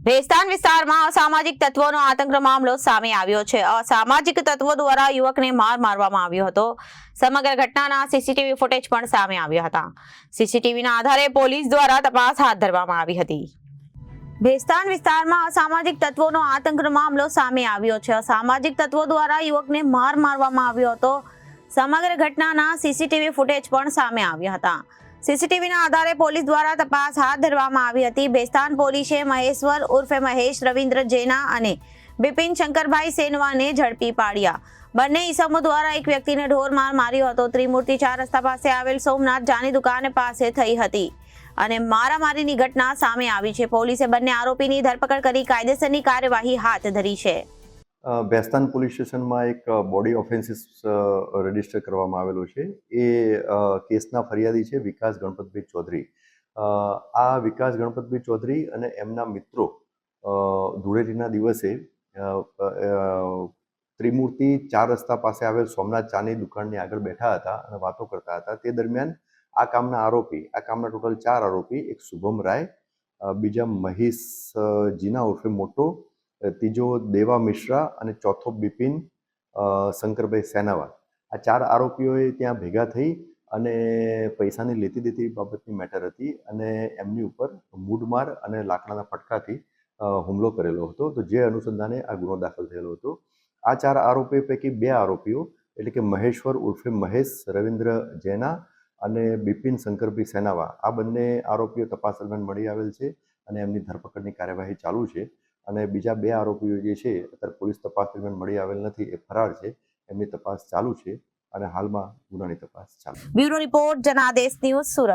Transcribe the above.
ભેસ્તાન વિસ્તારમાં અસામાજિક તત્વોનો આતંકનો મામલો સામે આવ્યો છે। અસામાજિક તત્વો દ્વારા યુવકને માર મારવામાં આવ્યો હતો। સમગ્ર ઘટનાના સીસીટીવી ફૂટેજ પણ સામે આવ્યા હતા। સીસીટીવીના આધારે પોલીસ દ્વારા તપાસ હાથ ધરવામાં આવી હતી। ભેસ્તાન વિસ્તારમાં અસામાજિક તત્વોનો આતંકનો મામલો સામે આવ્યો છે। અસામાજિક તત્વો દ્વારા યુવકને માર મારવામાં આવ્યો હતો। સમગ્ર ઘટનાના સીસીટીવી ફૂટેજ પણ સામે આવ્યા હતા। સીસીટીવીના આધારે પોલીસ દ્વારા તપાસ હાથ ધરવામાં આવી હતી। ભેસ્તાન પોલીસે મહેશ્વર ઉર્ફે મહેશ રવિન્દ્ર જૈના અને બિપિન શંકરભાઈ સેનવાને ઝડપી પાડ્યા। બંને ઈસમો દ્વારા એક વ્યક્તિને ઢોર માર માર્યો હતો। ત્રિમૂર્તિ 4 રસ્તા પાસે આવેલ સોમનાથ જાની દુકાન પાસે થઈ હતી અને મારામારીની ઘટના સામે આવી છે। પોલીસે બંને આરોપીની ધરપકડ કરી કાયદેસરની કાર્યવાહી હાથ ધરી છે। ભેસ્તાન પોલીસ સ્ટેશનમાં એક બોડી ઓફેન્સીસ રજીસ્ટર કરવામાં આવેલો છે। એ કેસના ફરિયાદી છે વિકાસ ગણપતભાઈ ચૌધરી। આ વિકાસ ગણપતભાઈ ચૌધરી અને એમના મિત્રો ધૂળેટીના દિવસે ત્રિમૂર્તિ 4 રસ્તા પાસે આવેલ સોમનાથ ચાની દુકાનની આગળ બેઠા હતા અને વાતો કરતા હતા। તે દરમિયાન આ કામના ટોટલ 4 આરોપી, એક શુભમ રાય, બીજા મહેશ જીના ઉર્ફે મોટો, ત્રીજો દેવા મિશ્રા અને ચોથો બિપિન શંકરભાઈ સેનાવા, આ 4 આરોપીઓએ ત્યાં ભેગા થઈ અને પૈસાની લેતી દેતી બાબતની મેટર હતી અને એમની ઉપર મૂઢમાર અને લાકડાના ફટકાથી હુમલો કરેલો હતો। તો જે અનુસંધાને આ ગુનો દાખલ થયેલો હતો। આ 4 આરોપીઓ પૈકી 2 આરોપીઓ એટલે કે મહેશ્વર ઉર્ફે મહેશ રવિન્દ્ર જૈના અને બિપિન શંકરભાઈ સેનાવા, આ બંને આરોપીઓ તપાસ દરમિયાન મળી આવેલ છે અને એમની ધરપકડની કાર્યવાહી ચાલુ છે। અને બીજા 2 આરોપીઓ જે છે અત્યારે પોલીસ તપાસ દરમિયાન મળી આવેલ નથી, એ ફરાર છે। એમની તપાસ ચાલુ છે અને હાલમાં ગુનાની તપાસ ચાલુ છે। Bureau report, Janadesh news, Surat.